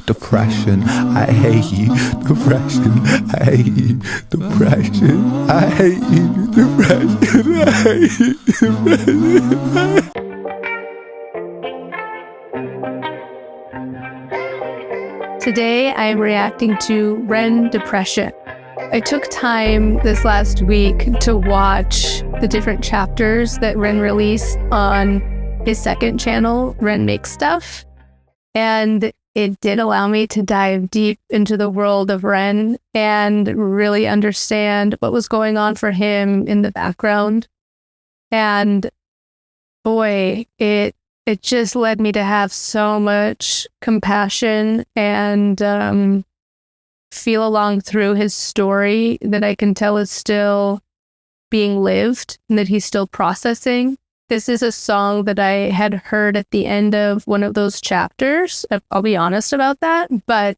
depression, I hate you, depression, I hate you, depression, I hate you, depression, I hate you, depression. Today, I am reacting to Ren Depression. I took time this last week to watch the different chapters that Ren released on his second channel, Ren Makes Stuff. And it did allow me to dive deep into the world of Ren and really understand what was going on for him in the background. And boy, it just led me to have so much compassion and feel along through his story that I can tell is still being lived and that he's still processing. This is a song that I had heard at the end of one of those chapters. I'll be honest about that, but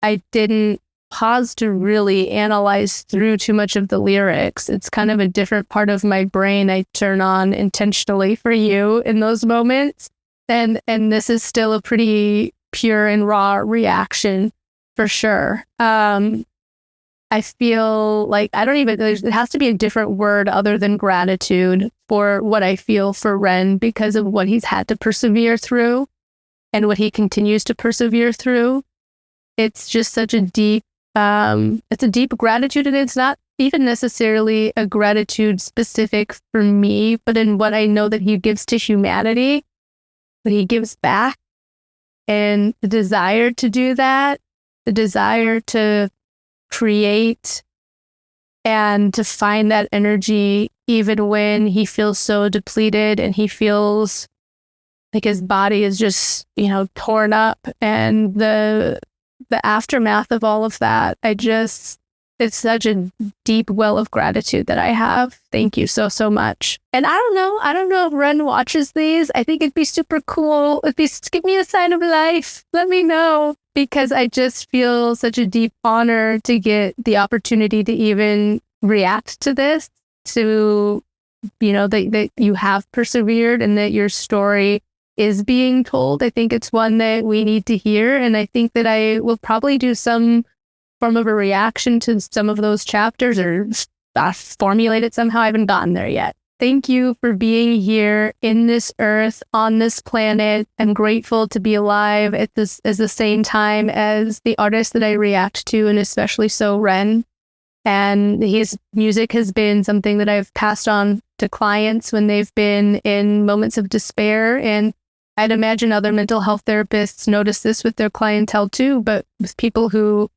I didn't pause to really analyze through too much of the lyrics. It's kind of a different part of my brain I turn on intentionally for you in those moments. And this is still a pretty pure and raw reaction for sure. I feel like it has to be a different word other than gratitude for what I feel for Ren because of what he's had to persevere through and what he continues to persevere through. It's just such a deep, it's a deep gratitude, and it's not even necessarily a gratitude specific for me, but in what I know that he gives to humanity, what he gives back, and the desire to do that, the desire to create and to find that energy even when he feels so depleted and he feels like his body is just, torn up, and the aftermath of all of that. It's such a deep well of gratitude that I have. Thank you so much. And I don't know if Ren watches these. I think it'd be super cool if you give me a sign of life. Let me know, because I just feel such a deep honor to get the opportunity to even react to this, to, that you have persevered and that your story is being told. I think it's one that we need to hear. And I think that I will probably do some form of a reaction to some of those chapters or formulate it somehow. I haven't gotten there yet. Thank you for being here in this earth, on this planet. I'm grateful to be alive at the same time as the artist that I react to, and especially so Ren. And his music has been something that I've passed on to clients when they've been in moments of despair. And I'd imagine other mental health therapists notice this with their clientele too, but with people who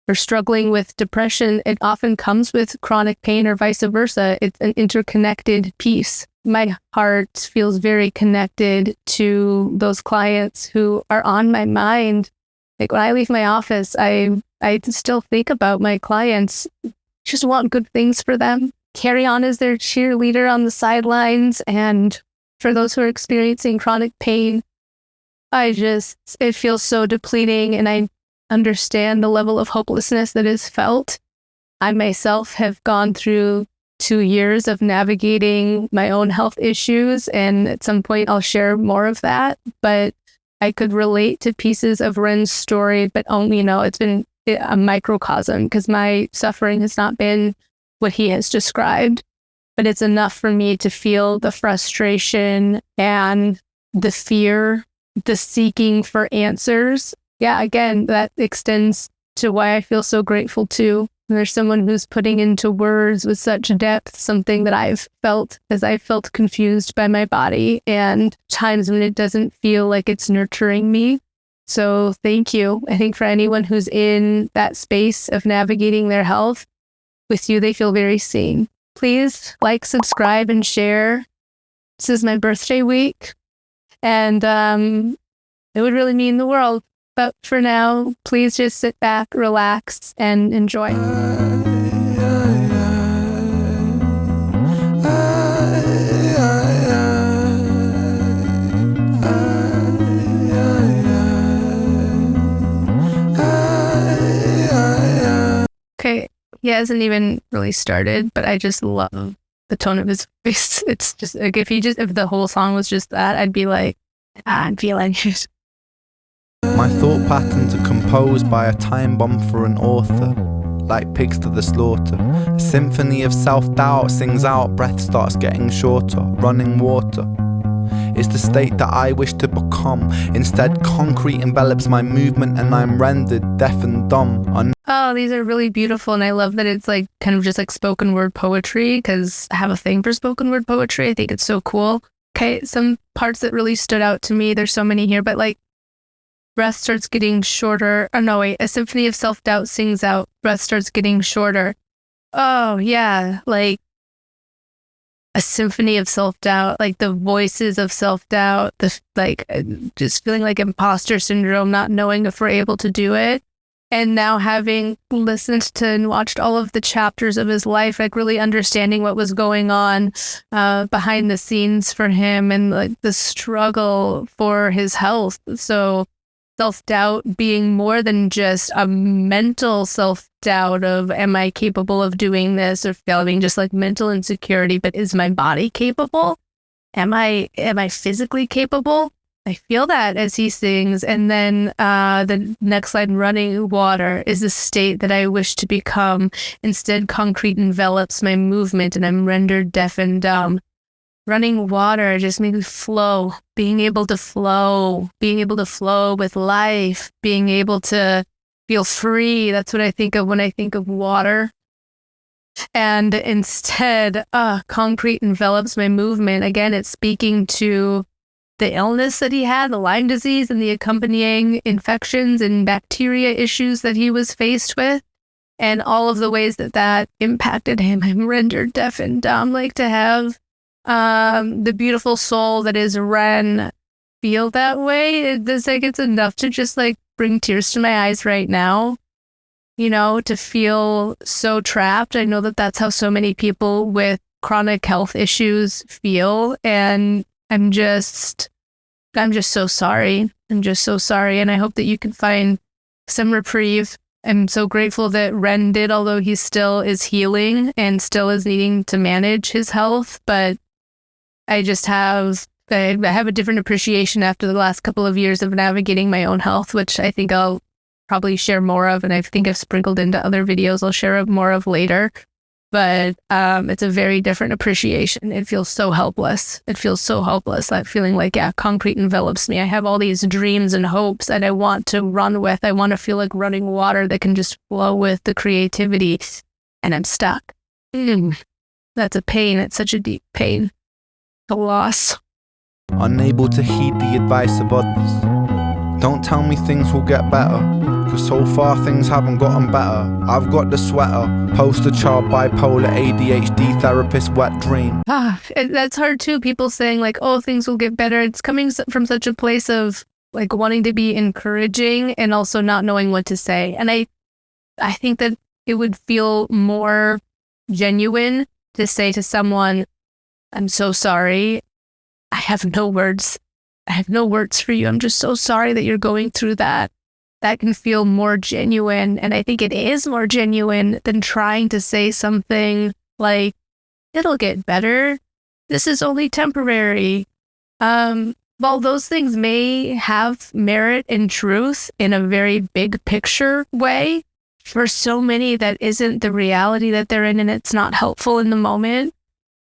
are struggling with depression, it often comes with chronic pain or vice versa. It's an interconnected piece. My heart feels very connected to those clients who are on my mind. Like when I leave my office, I still think about my clients, just want good things for them. Carry on as their cheerleader on the sidelines. And for those who are experiencing chronic pain, it feels so depleting, and I understand the level of hopelessness that is felt. I myself have gone through 2 years of navigating my own health issues, and at some point I'll share more of that, but I could relate to pieces of Ren's story, but only, it's been a microcosm because my suffering has not been what he has described, but it's enough for me to feel the frustration and the fear, the seeking for answers. Yeah, again, that extends to why I feel so grateful too. There's someone who's putting into words with such depth something that I've felt as I felt confused by my body and times when it doesn't feel like it's nurturing me. So thank you. I think for anyone who's in that space of navigating their health, with you, they feel very seen. Please like, subscribe, and share. This is my birthday week, and it would really mean the world. But for now, please just sit back, relax, and enjoy. Okay, he hasn't even really started, but I just love the tone of his voice. It's just like if the whole song was just that, I'd be like, I'm feeling it. My thought patterns are composed by a time bomb for an author, like pigs to the slaughter. A symphony of self-doubt sings out, breath starts getting shorter. Running water is the state that I wish to become. Instead, concrete envelops my movement and I'm rendered deaf and dumb. Oh, these are really beautiful, and I love that it's like kind of just like spoken word poetry, because I have a thing for spoken word poetry. I think it's so cool. Okay, some parts that really stood out to me, there's so many here, but like breath starts getting shorter. Oh no, wait, a symphony of self-doubt sings out, breath starts getting shorter. Oh yeah, like a symphony of self-doubt, like the voices of self-doubt, the like just feeling like imposter syndrome, not knowing if we're able to do it. And now having listened to and watched all of the chapters of his life, like really understanding what was going on behind the scenes for him, and like the struggle for his health. So self-doubt being more than just a mental self-doubt of, am I capable of doing this, or failing, just like mental insecurity, but is my body capable? Am I physically capable? I feel that as he sings. And then the next line, running water is the state that I wish to become. Instead, concrete envelops my movement and I'm rendered deaf and dumb. Running water just makes me flow, being able to flow with life, being able to feel free. That's what I think of when I think of water. And instead, concrete envelops my movement. Again, it's speaking to the illness that he had, the Lyme disease, and the accompanying infections and bacteria issues that he was faced with, and all of the ways that that impacted him. I'm rendered deaf and dumb. Like to have the beautiful soul that is Ren feel that way. It's like it's enough to just like bring tears to my eyes right now. You know, to feel so trapped. I know that that's how so many people with chronic health issues feel, and I'm just so sorry. I'm just so sorry. And I hope that you can find some reprieve. I'm so grateful that Ren did, although he still is healing and still is needing to manage his health. But I have a different appreciation after the last couple of years of navigating my own health, which I think I'll probably share more of. And I think I've sprinkled into other videos I'll share more of later. But it's a very different appreciation. It feels so helpless. That feeling like, yeah, concrete envelops me. I have all these dreams and hopes that I want to run with. I want to feel like running water that can just flow with the creativity. And I'm stuck. That's a pain. It's such a deep pain. A loss. Unable to heed the advice of others. Don't tell me things will get better, cause so far things haven't gotten better. I've got the sweater, poster child, bipolar, ADHD, therapist, wet dream. That's hard too. People saying like, oh, things will get better. It's coming from such a place of like wanting to be encouraging and also not knowing what to say. And I think that it would feel more genuine to say to someone, I'm so sorry. I have no words. I have no words for you. I'm just so sorry that you're going through that. That can feel more genuine. And I think it is more genuine than trying to say something like, it'll get better. This is only temporary. While those things may have merit and truth in a very big picture way, for so many that isn't the reality that they're in, and it's not helpful in the moment.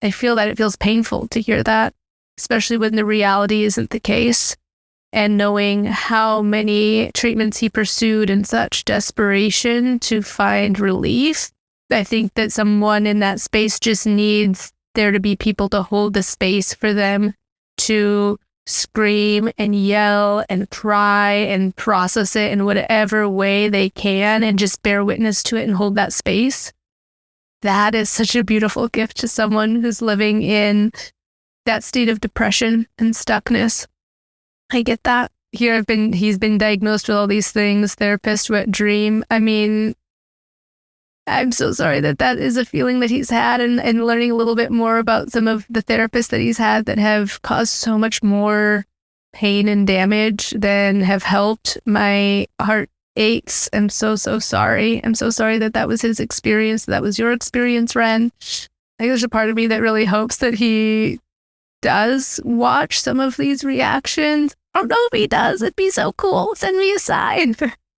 I feel that it feels painful to hear that, especially when the reality isn't the case. And knowing how many treatments he pursued in such desperation to find relief, I think that someone in that space just needs there to be people to hold the space for them to scream and yell and cry and process it in whatever way they can and just bear witness to it and hold that space. That is such a beautiful gift to someone who's living in that state of depression and stuckness. I get that. He's been diagnosed with all these things, therapist, wet dream. I mean, I'm so sorry that is a feeling that he's had, and learning a little bit more about some of the therapists that he's had that have caused so much more pain and damage than have helped. My heart aches. I'm so sorry. I'm so sorry that was his experience. That was your experience, Ren. I think there's a part of me that really hopes that he does watch some of these reactions I don't know if he does. It'd be so cool. Send me a sign.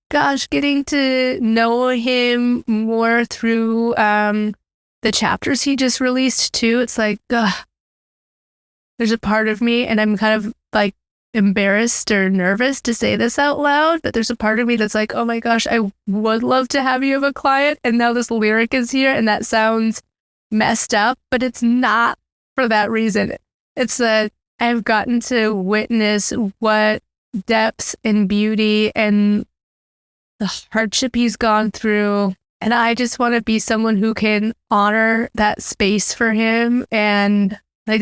Gosh, getting to know him more through the chapters he just released too. It's like, there's a part of me, and I'm kind of like embarrassed or nervous to say this out loud, but there's a part of me that's like, oh my gosh, I would love to have you as a client, and now this lyric is here, and that sounds messed up, but it's not for that reason. It's that I've gotten to witness what depth and beauty and the hardship he's gone through, and I just want to be someone who can honor that space for him. And like,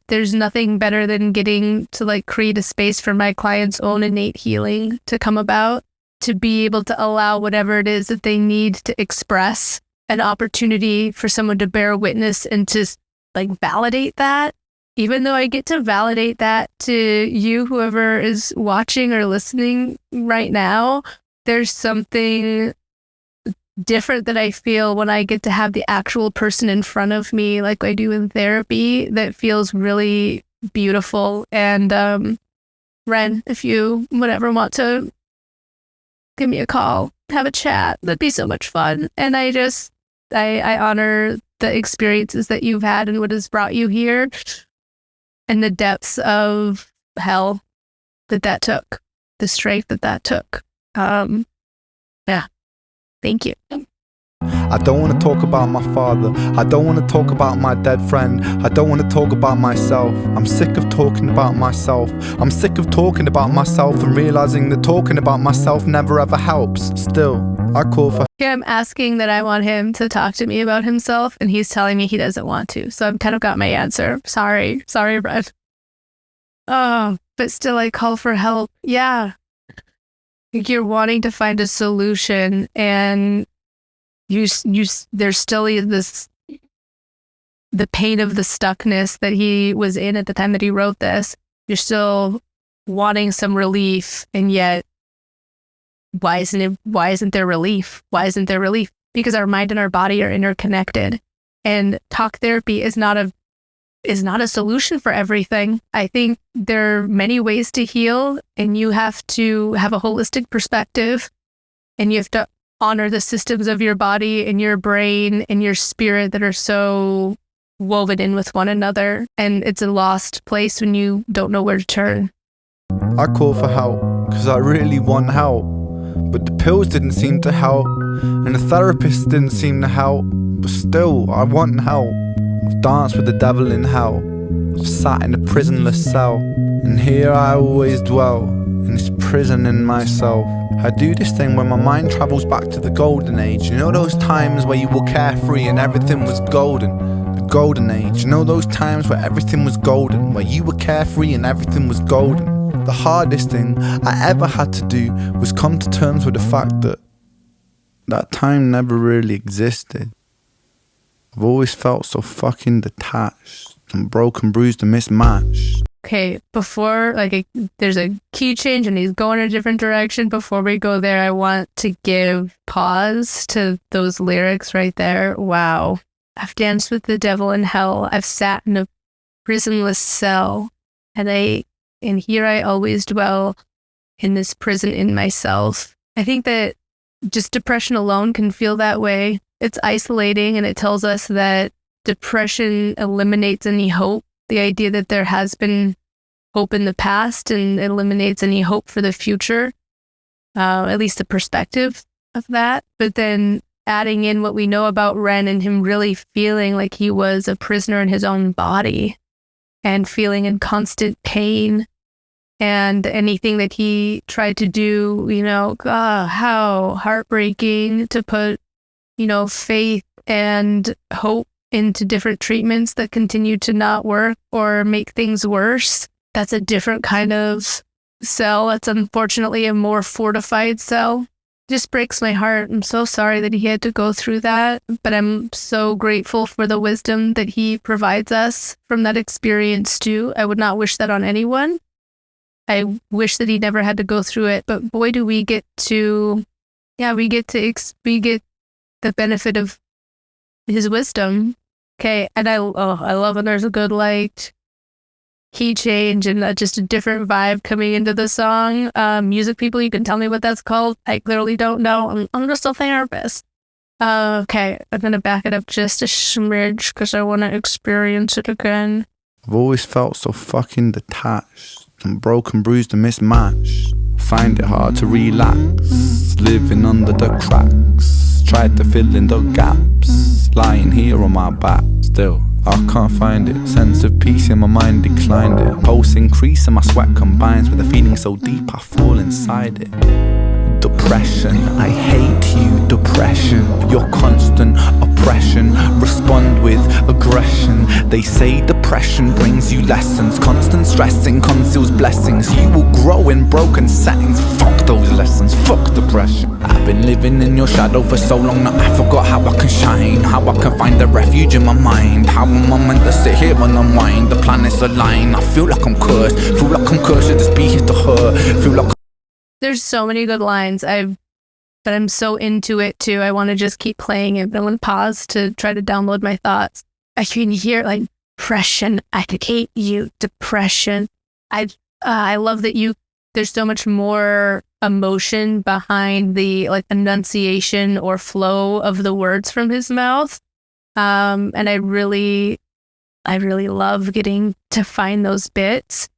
there's nothing better than getting to like create a space for my client's own innate healing to come about, to be able to allow whatever it is that they need to express, an opportunity for someone to bear witness and to like validate that. Even though I get to validate that to you, whoever is watching or listening right now, there's something different that I feel when I get to have the actual person in front of me, like I do in therapy, that feels really beautiful. And Ren, if you whatever want to give me a call, have a chat, that'd be so much fun. And I honor the experiences that you've had and what has brought you here, and the depths of hell that took, the strength that took. Yeah. Thank you. I don't want to talk about my father. I don't want to talk about my dead friend. I don't want to talk about myself. I'm sick of talking about myself. I'm sick of talking about myself and realizing that talking about myself never ever helps. Still, I call for... Yeah, I'm asking that I want him to talk to me about himself, and he's telling me he doesn't want to. So I've kind of got my answer. Sorry, Brett. Oh, but still I call for help. Yeah. You're wanting to find a solution, and there's still this, the pain of the stuckness that he was in at the time that he wrote this. You're still wanting some relief, and yet why isn't there relief? Why isn't there relief? Because our mind and our body are interconnected, and talk therapy is not a solution for everything. I think there are many ways to heal, and you have to have a holistic perspective, and you have to honor the systems of your body and your brain and your spirit that are so woven in with one another. And it's a lost place when you don't know where to turn. I call for help because I really want help, but the pills didn't seem to help, and the therapist didn't seem to help, but still I want help. I've danced with the devil in hell. I've sat in a prisonless cell, and here I always dwell, in this prison in myself. I do this thing where my mind travels back to the golden age. You know those times where you were carefree and everything was golden? The golden age. You know those times where everything was golden, where you were carefree and everything was golden? The hardest thing I ever had to do was come to terms with the fact that that time never really existed. I've always felt so fucking detached and broken, bruised and mismatched. Okay, before, there's a key change and he's going in a different direction. Before we go there, I want to give pause to those lyrics right there. Wow. I've danced with the devil in hell. I've sat in a prisonless cell, and here I always dwell in this prison in myself. I think that just depression alone can feel that way. It's isolating, and it tells us that depression eliminates any hope. The idea that there has been hope in the past and eliminates any hope for the future, at least the perspective of that. But then adding in what we know about Ren and him really feeling like he was a prisoner in his own body and feeling in constant pain, and anything that he tried to do, how heartbreaking to put, faith and hope into different treatments that continue to not work or make things worse. That's a different kind of cell. That's unfortunately a more fortified cell. Just breaks my heart. I'm so sorry that he had to go through that, but I'm so grateful for the wisdom that he provides us from that experience too. I would not wish that on anyone. I wish that he never had to go through it, but boy, do we get the benefit of his wisdom. Okay, and I love when there's a good key change and just a different vibe coming into the song. Music people, you can tell me what that's called. I clearly don't know. I'm just a therapist. Okay, I'm gonna back it up just a smidge because I want to experience it again. I've always felt so fucking detached. I'm broken, bruised and mismatched. Find it hard to relax, living under the cracks. Tried to fill in the gaps, lying here on my back. Still, I can't find it. Sense of peace in my mind declined it. Pulse increase and my sweat combines with a feeling so deep I fall inside it. Depression, I hate you, depression. Your constant oppression, respond with aggression. They say depression brings you lessons. Constant stressing conceals blessings. You will grow in broken settings. Fuck those lessons, fuck depression. I've been living in your shadow for so long that I forgot how I can shine. How I can find a refuge in my mind. How am I meant to sit here and unwind? The planets align, I feel like I'm cursed. Feel like I'm cursed to just be here to hurt. Feel like there's so many good lines. But I'm so into it too. I want to just keep playing it. But I'm going to pause to try to download my thoughts. I can hear like depression. I hate you, depression. I love that there's so much more emotion behind the like enunciation or flow of the words from his mouth. And I really love getting to find those bits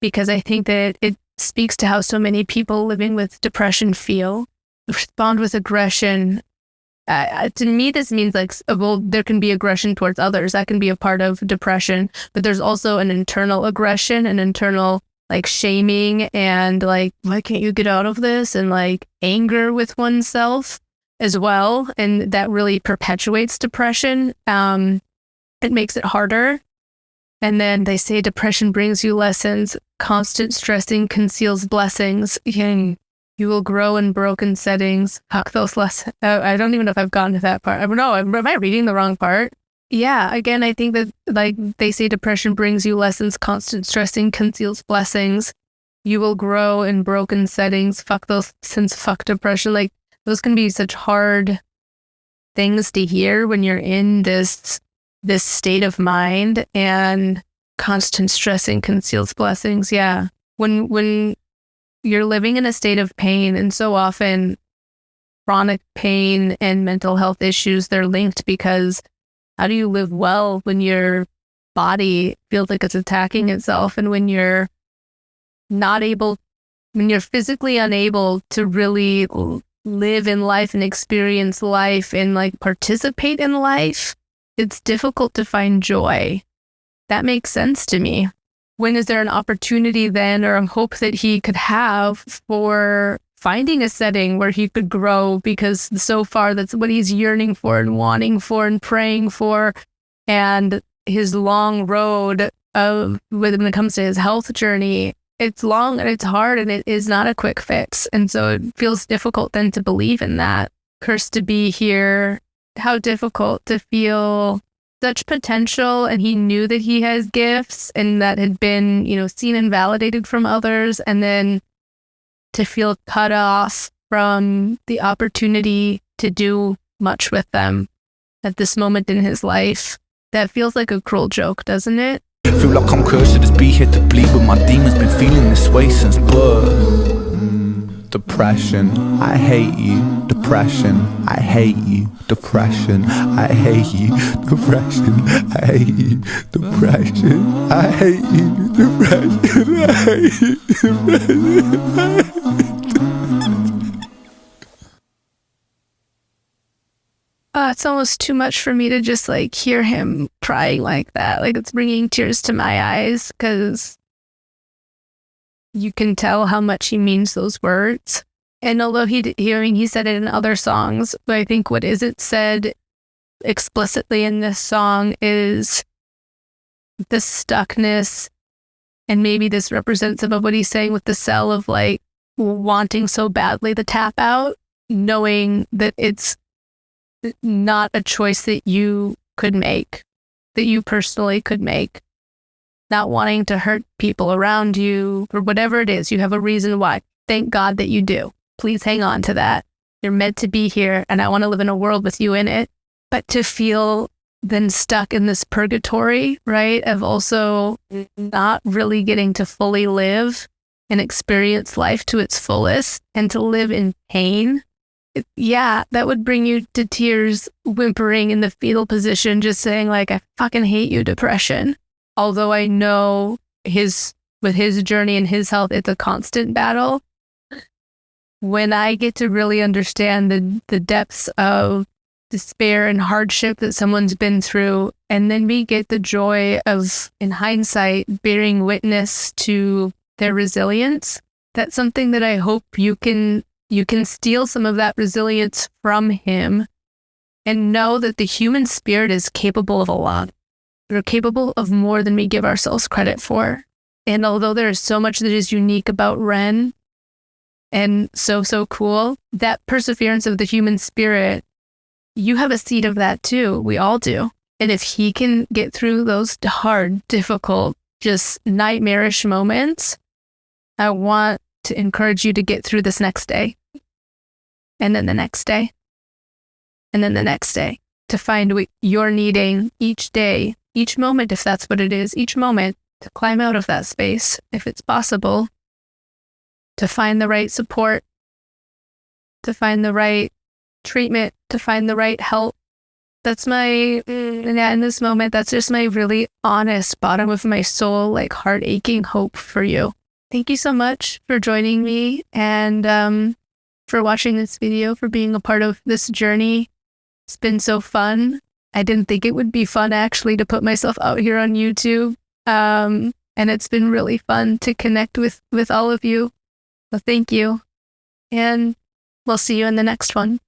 because I think that it speaks to how so many people living with depression feel. Respond with aggression. To me, this means like, well, there can be aggression towards others. That can be a part of depression, but there's also an internal aggression, an internal like shaming and like, why can't you get out of this? And like anger with oneself as well. And that really perpetuates depression. It makes it harder. And then they say depression brings you lessons. Constant stressing conceals blessings. You will grow in broken settings. Fuck those lessons. I don't even know if I've gotten to that part. I don't know. Am I reading the wrong part? Yeah. Again, I think that like they say depression brings you lessons. Constant stressing conceals blessings. You will grow in broken settings. Fuck those lessons. Fuck depression. Like those can be such hard things to hear when you're in this state of mind, and constant stressing conceals blessings. Yeah. When you're living in a state of pain, and so often chronic pain and mental health issues, they're linked because how do you live well when your body feels like it's attacking itself, and when you're physically unable to really live in life and experience life and like participate in life, it's difficult to find joy. That makes sense to me. When is there an opportunity then, or a hope that he could have for finding a setting where he could grow? Because so far that's what he's yearning for and wanting for and praying for. And his long road when it comes to his health journey, it's long and it's hard and it is not a quick fix. And so it feels difficult then to believe in that. Cursed to be here. How difficult to feel such potential, and he knew that he has gifts and that had been, seen and validated from others, and then to feel cut off from the opportunity to do much with them at this moment in his life. That feels like a cruel joke, doesn't it? I feel like I'm cursed to just be here to bleed, but my demons been feeling this way since birth. Depression, I hate you. Depression, I hate you. Depression, I hate you. Depression, I hate you. Depression, I hate you. Depression, I hate you. Depression. It's almost too much for me to just like hear him crying like that. Like it's bringing tears to my eyes because you can tell how much he means those words. And although he said it in other songs, but I think what isn't said explicitly in this song is the stuckness, and maybe this represents some of what he's saying with the cell of like wanting so badly to tap out, knowing that it's not a choice that you could make, that you personally could make. Not wanting to hurt people around you or whatever it is. You have a reason why. Thank God that you do. Please hang on to that. You're meant to be here, and I want to live in a world with you in it. But to feel then stuck in this purgatory, right? Of also not really getting to fully live and experience life to its fullest and to live in pain. Yeah, that would bring you to tears, whimpering in the fetal position, just saying like, I fucking hate you, depression. Although I know with his journey and his health, it's a constant battle. When I get to really understand the depths of despair and hardship that someone's been through, and then we get the joy of, in hindsight, bearing witness to their resilience, that's something that I hope you can steal some of that resilience from him and know that the human spirit is capable of a lot. We're capable of more than we give ourselves credit for. And although there is so much that is unique about Ren and so cool, that perseverance of the human spirit, you have a seed of that too. We all do. And if he can get through those hard, difficult, just nightmarish moments, I want to encourage you to get through this next day. And then the next day. And then the next day. To find what you're needing each day, each moment, if that's what it is, each moment, to climb out of that space, if it's possible, to find the right support, to find the right treatment, to find the right help. That's in this moment, that's just my really honest, bottom of my soul, like heart aching hope for you. Thank you so much for joining me and for watching this video, for being a part of this journey. It's been so fun. I didn't think it would be fun actually to put myself out here on YouTube. And it's been really fun to connect with all of you. So thank you. And we'll see you in the next one.